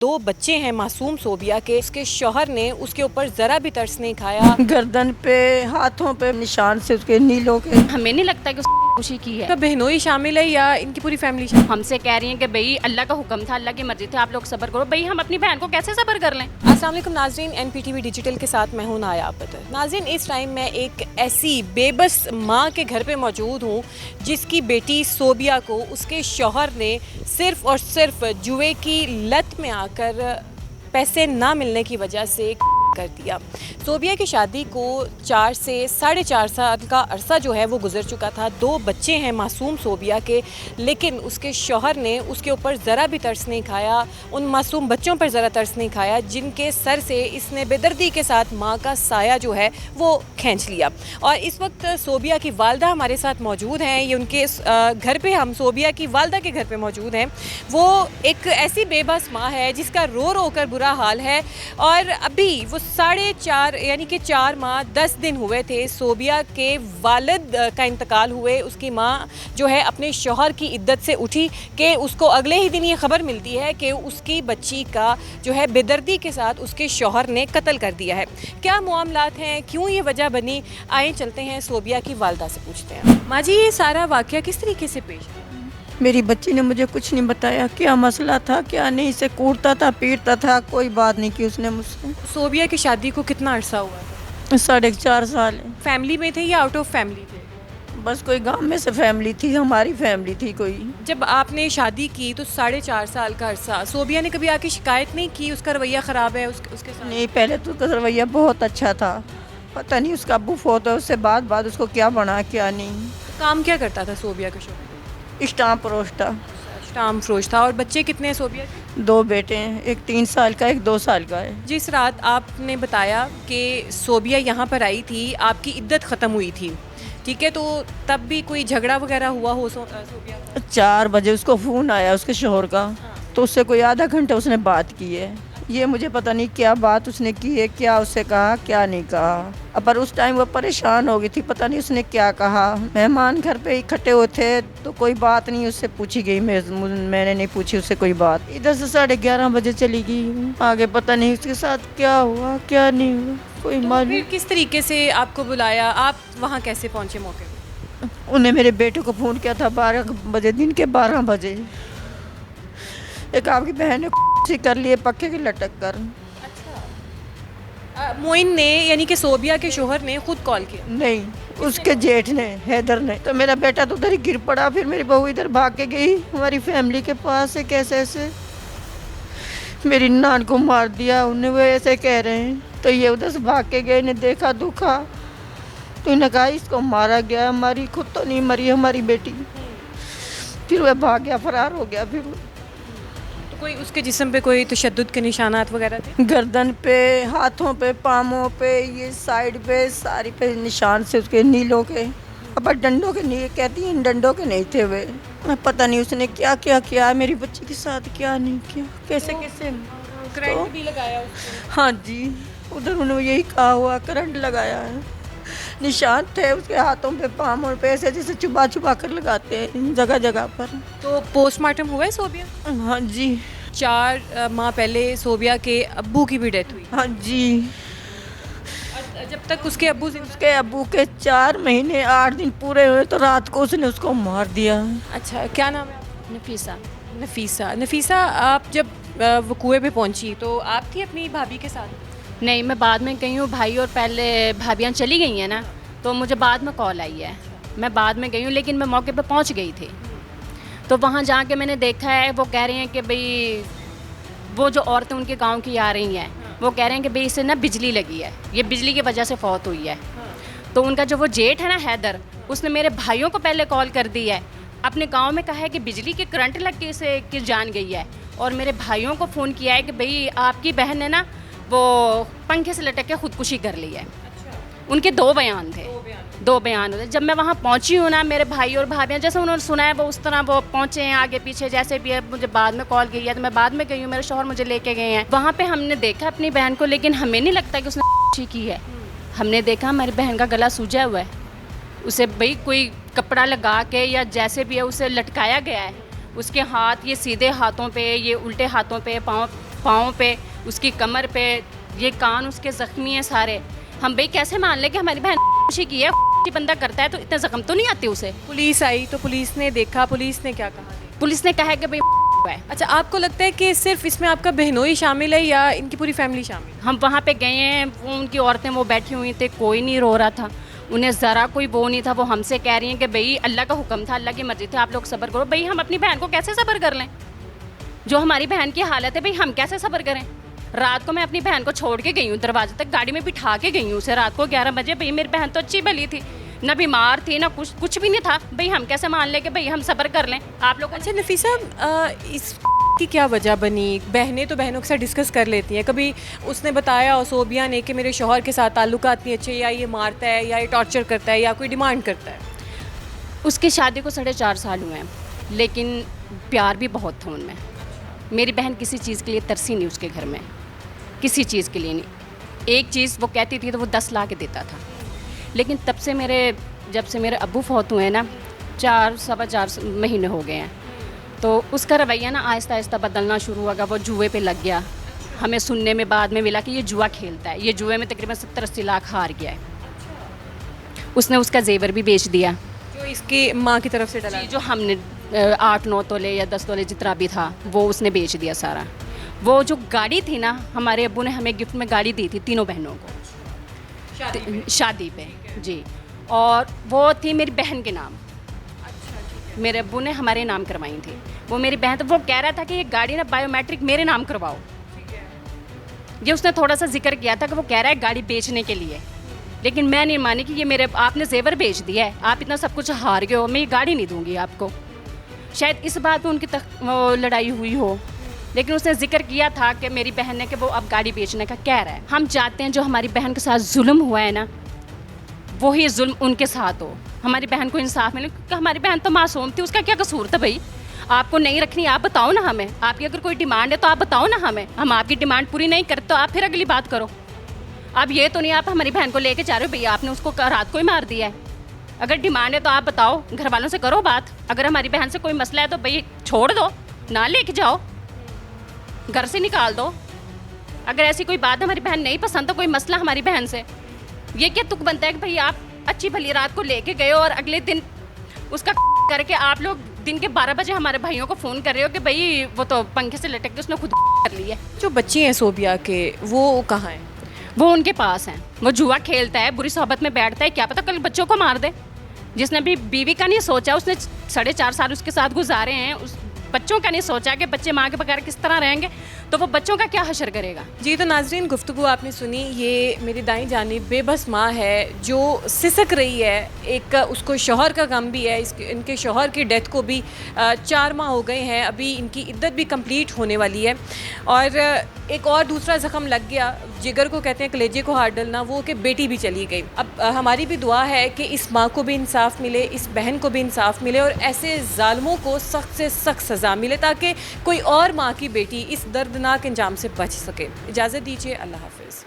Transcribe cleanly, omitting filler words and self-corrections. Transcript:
दो बच्चे हैं मासूम सोबिया के। उसके शौहर ने उसके ऊपर ज़रा भी तरस नहीं खाया। गर्दन पे हाथों पे निशान से उसके नीलों के। हमें नहीं लगता कि खुशी की है। तो बहनोई शामिल है या इनकी पूरी फैमिली शामिल? हमसे कह रही हैं कि भाई अल्लाह का हुक्म था, अल्लाह की मर्जी थी, आप लोग सब्र करो। भाई हम अपनी बहन को कैसे सब्र कर लें। अस्सलाम वालेकुम नाज़रीन, NPTV डिजिटल के साथ मैं हूं नायाब बदर। नाज़रीन, इस टाइम मैं एक ऐसी बेबस माँ के घर पे मौजूद हूं जिसकी बेटी सोबिया को उसके शौहर ने सिर्फ़ और सिर्फ जुए की लत में आकर पैसे ना मिलने की वजह से कर दिया। सोबिया की शादी को 4 से 4.5 साल का अरसा जो है वो गुजर चुका था। 2 बच्चे हैं मासूम सोबिया के, लेकिन उसके शौहर ने उसके ऊपर ज़रा भी तरस नहीं खाया, उन मासूम बच्चों पर ज़रा तरस नहीं खाया जिनके सर से इसने बेदर्दी के साथ माँ का साया जो है वो खींच लिया। और इस वक्त सोबिया की वालदा हमारे साथ मौजूद हैं। ये उनके घर पे, हम सोबिया की वालदा के घर पे मौजूद हैं। वो एक ऐसी बेबस माँ है जिसका रो रो कर बुरा हाल है। और अभी वो 4.5 यानी कि 4 माह 10 दिन हुए थे सोबिया के वालिद का इंतकाल हुए। उसकी माँ जो है अपने शौहर की इद्दत से उठी कि उसको अगले ही दिन ये ख़बर मिलती है कि उसकी बच्ची का जो है बेदर्दी के साथ उसके शौहर ने कत्ल कर दिया है। क्या मामलात हैं, क्यों ये वजह बनी, आए चलते हैं सोबिया की वालदा से पूछते हैं। माँ जी, ये सारा वाक़या किस तरीके से पेश आया? मेरी बच्ची ने मुझे कुछ नहीं बताया, क्या मसला था क्या नहीं। इसे कूटता था, पीटता था, कोई बात नहीं की उसने मुझसे। सोबिया की शादी को कितना अरसा हुआ था? 4.5 साल है। फैमिली में थे या आउट ऑफ फैमिली थे? बस कोई गांव में से फैमिली थी, हमारी फैमिली थी कोई। जब आपने शादी की तो 4.5 साल का अरसा, सोबिया ने कभी आके शिकायत नहीं की उसका रवैया ख़राब है उसके साथ? नहीं, पहले तो उसका रवैया बहुत अच्छा था। पता नहीं उसका अब्बू फोत है, उससे बाद उसको क्या बना क्या नहीं। काम क्या करता था सोबिया का शौहर? स्टाम्प रोस्टा। स्टाम्प फरोश था। और बच्चे कितने हैं सोबिया के? 2 बेटे हैं, एक 3 साल का, एक 2 साल का है। जिस रात आपने बताया कि सोबिया यहाँ पर आई थी, आपकी इद्दत ख़त्म हुई थी, ठीक है, तो तब भी कोई झगड़ा वगैरह हुआ हो सोबिया? 4 बजे उसको फ़ोन आया उसके शोहर का, तो उससे कोई आधा घंटा उसने बात की है। ये मुझे पता नहीं क्या बात उसने की है, क्या उससे कहा क्या नहीं कहा। पर उस टाइम वो परेशान हो गई थी, पता नहीं उसने क्या कहा। मेहमान घर पे इकट्ठे हुए थे तो कोई बात नहीं उससे पूछी गई। मैंने नहीं पूछी उससे कोई बात। इधर से 11:30 बजे चली गई। आगे पता नहीं उसके साथ क्या हुआ क्या नहीं हुआ, कोई तो मालूम। फिर किस तरीके से आपको बुलाया, आप वहाँ कैसे पहुँचे मौके पर? उन्हें मेरे बेटे को फ़ोन किया था 12 बजे, दिन के 12 बजे। एक आपकी बहन ने कर लिए पक्के की लटक कर। मोइन ने, यानी कि सोबिया के शौहर ने खुद कॉल किया? नहीं, उसके जेठ ने, हैदर ने। तो मेरा बेटा तो उधर ही गिर पड़ा। फिर मेरी बहू इधर भाग के गई हमारी फैमिली के पास से। कैसे ऐसे मेरी नान को मार दिया उन्हें, वो ऐसे कह रहे हैं। तो ये उधर से भाग के गए, इन्हें देखा दुखा तो इन्हें कहा इसको मारा गया, हमारी खुद तो नहीं मरी हमारी बेटी। फिर वह भाग गया, फरार हो गया। फिर तो कोई उसके जिस्म पे कोई तशद्दुद के निशानात वगैरह थे? गर्दन पे, हाथों पे, पामों पे, ये साइड पे, सारी पे निशान से उसके नीलों के। अब डंडों के नहीं, कहती हैं डंडों के नहीं थे वे। पता नहीं उसने क्या क्या किया मेरी बच्ची के साथ, क्या नहीं किया, कैसे कैसे। करंट भी लगाया उसको? हाँ जी, उधर उन्होंने यही कहा हुआ, करंट लगाया है। निशान थे उसके हाथों पे, पामों पे, ऐसे जैसे चुबा चुबा कर लगाते हैं जगह जगह पर। तो पोस्टमार्टम हुआ है सोबिया? हाँ जी। 4 माह पहले सोबिया के अब्बू की भी डेथ हुई। हाँ जी। और जब तक उसके अब्बू से उसके अब्बू के 4 महीने 8 दिन पूरे हुए तो रात को उसने उसको मार दिया। अच्छा, क्या नाम है आपका? नफीसा। नफीसा। नफीसा, आप जब वो कुएं पे पहुंची तो आप थी अपनी भाभी के साथ? नहीं, मैं बाद में गई हूँ। भाई और पहले भाभियाँ चली गई हैं ना, तो मुझे बाद में कॉल आई है। मैं बाद में गई हूँ, लेकिन मैं मौके पे पहुँच गई थी। तो वहाँ जाके मैंने देखा है, वो कह रहे हैं कि भाई वो जो औरतें उनके गांव की आ रही हैं, वो कह रहे हैं कि भाई इसे ना बिजली लगी है, ये बिजली की वजह से फौत हुई है। तो उनका जो वो जेठ है ना हैदर, उसने मेरे भाइयों को पहले कॉल कर दी है, अपने गांव में कहा है कि बिजली के करंट लग के इसे कि जान गई है। और मेरे भाइयों को फ़ोन किया है कि भाई आपकी बहन ने ना वो पंखे से लटक के खुदकुशी कर ली है। उनके 2 बयान थे, 2 बयान होते। जब मैं वहाँ पहुँची हूँ ना, मेरे भाई और भाभियाँ जैसे उन्होंने सुना है वो उस तरह वो पहुँचे हैं, आगे पीछे जैसे भी है। मुझे बाद में कॉल की है तो मैं बाद में गई हूँ, मेरे शौहर मुझे लेके गए हैं। वहाँ पे हमने देखा अपनी बहन को, लेकिन हमें नहीं लगता कि उसने खुदकुशी की है। हमने देखा हमारी बहन का गला सूजा हुआ है, उसे भाई कोई कपड़ा लगा के या जैसे भी है उसे लटकाया गया है। उसके हाथ, ये सीधे हाथों पे, ये उल्टे हाथों पे, पाँव पाँव पे, उसकी कमर पे, ये कान उसके ज़ख्मी हैं सारे। हम भाई कैसे मान लें कि हमारी बहन खुशी की है, बंदा करता है तो इतने ज़ख्म तो नहीं आते उसे। पुलिस आई तो पुलिस ने देखा, पुलिस ने क्या कहा? पुलिस ने कहा कि भाई है। अच्छा, आपको लगता है कि सिर्फ इसमें आपका बहनोई शामिल है या इनकी पूरी फैमिली शामिल है? हम वहाँ पे गए हैं, वो उनकी औरतें वो बैठी हुई थी, कोई नहीं रो रहा था, उन्हें ज़रा कोई वो नहीं था। वो हमसे कह रही हैं कि भाई अल्लाह का हुक्म था, अल्लाह की मर्जी थी, आप लोग सब्र करो। भाई हम अपनी बहन को कैसे सब्र कर लें? जो हमारी बहन की हालत है भाई हम कैसे सब्र करें? रात को मैं अपनी बहन को छोड़ के गई हूँ, दरवाजे तक गाड़ी में बिठा के गई हूँ उसे रात को 11 बजे। भाई मेरी बहन तो अच्छी भली थी, ना बीमार थी, ना कुछ भी नहीं था। भाई हम कैसे मान लें कि भाई हम सब्र कर लें? आप लोग अच्छा नफीसा, इस की क्या वजह बनी? बहनें तो बहनों के साथ डिस्कस कर लेती हैं। कभी उसने बताया सोबिया ने कि मेरे शौहर के साथ ताल्लुकात नहीं अच्छे, या ये मारता है, या ये टॉर्चर करता है, या कोई डिमांड करता है? उसकी शादी को 4.5 साल हुए हैं, लेकिन प्यार भी बहुत था उनमें। मेरी बहन किसी चीज़ के लिए तरसी नहीं उसके घर में, किसी चीज़ के लिए नहीं। एक चीज़ वो कहती थी तो वो 10 ला के देता था। लेकिन जब से मेरे अब्बू फौत हुए हैं ना, 4-4.25 महीने हो गए हैं, तो उसका रवैया ना आहिस्ता आहिस्ता बदलना शुरू होगा। वो जुए पे लग गया। हमें सुनने में बाद में मिला कि ये जुआ खेलता है, ये जुए में तकरीबन 70-80 लाख हार गया है। उसने उसका जेवर भी बेच दिया, जो इसकी माँ की तरफ से डला। जो हमने 8-9 तोले या 10 तोले जितना भी था वो उसने बेच दिया सारा। वो जो गाड़ी थी ना, हमारे अब्बू ने हमें गिफ्ट में गाड़ी दी थी तीनों बहनों को शादी पे जी, और वो थी मेरी बहन के नाम। मेरे अब्बू ने हमारे नाम करवाई थी। वो मेरी बहन, तो वो कह रहा था कि ये गाड़ी ना बायोमेट्रिक मेरे नाम करवाओ। ये उसने थोड़ा सा जिक्र किया था कि वो कह रहा है गाड़ी बेचने के लिए, लेकिन मैं नहीं मानी कि ये मेरे आपने जेवर बेच दिया है, आप इतना सब कुछ हार गए हो, मैं ये गाड़ी नहीं दूंगी आपको। शायद इस बात पे उनकी वो लड़ाई हुई हो, लेकिन उसने जिक्र किया था कि मेरी बहन ने कि वो अब गाड़ी बेचने का कह रहा है। हम चाहते हैं जो हमारी बहन के साथ जुल्म हुआ है ना, वही जुल्म उनके साथ हो, हमारी बहन को इंसाफ मिले, क्योंकि हमारी बहन तो मासूम थी, उसका क्या कसूर था भाई? आपको नहीं रखनी आप बताओ ना हमें, आपकी अगर कोई डिमांड है तो आप बताओ ना हमें, हम आपकी डिमांड पूरी नहीं करते तो आप फिर अगली बात करो। अब ये तो नहीं आप हमारी बहन को लेके जा रहे हो, भैया आपने उसको रात को ही मार दिया है। अगर डिमांड है तो आप बताओ, घर वालों से करो बात। अगर हमारी बहन से कोई मसला है तो भाई छोड़ दो, ना लेके जाओ, घर से निकाल दो। अगर ऐसी कोई बात हमारी बहन नहीं पसंद तो कोई मसला हमारी बहन से, ये क्या तुक बनता है कि भाई आप अच्छी भली रात को लेके गए हो और अगले दिन उसका करके आप लोग दिन के 12 बजे हमारे भाइयों को फ़ोन कर रहे हो कि भाई वो तो पंखे से लटक के उसने खुद कर ली है। जो बच्चे हैं सोबिया के, वो कहाँ हैं? वो उनके पास हैं। वो जुआ खेलता है, बुरी सोहबत में बैठता है, क्या पता कल बच्चों को मार दे। जिसने भी बीवी का नहीं सोचा, उसने 4.5 साल उसके साथ गुजारे हैं, उस बच्चों का नहीं सोचा कि बच्चे माँ के बगैर किस तरह रहेंगे, तो वो बच्चों का क्या हशर करेगा। जी, तो नाजरीन गुफ्तगू आपने सुनी। ये मेरी दाईं जानिब बेबस माँ है जो सिसक रही है। एक उसको शौहर का गम भी है, इनके शौहर की डेथ को भी 4 माह हो गए हैं, अभी इनकी इद्दत भी कंप्लीट होने वाली है। और एक और दूसरा ज़ख्म लग गया, जिगर को कहते हैं, कलेजे को हाथ डलना, वो कि बेटी भी चली गई। अब हमारी भी दुआ है कि इस माँ को भी इंसाफ मिले, इस बहन को भी इंसाफ मिले, और ऐसे ज़ालिमों को सख्त से सख्त सज़ा मिले ताकि कोई और माँ की बेटी इस दर्दनाक अंजाम से बच सके। इजाज़त दीजिए, अल्लाह हाफ़िज़।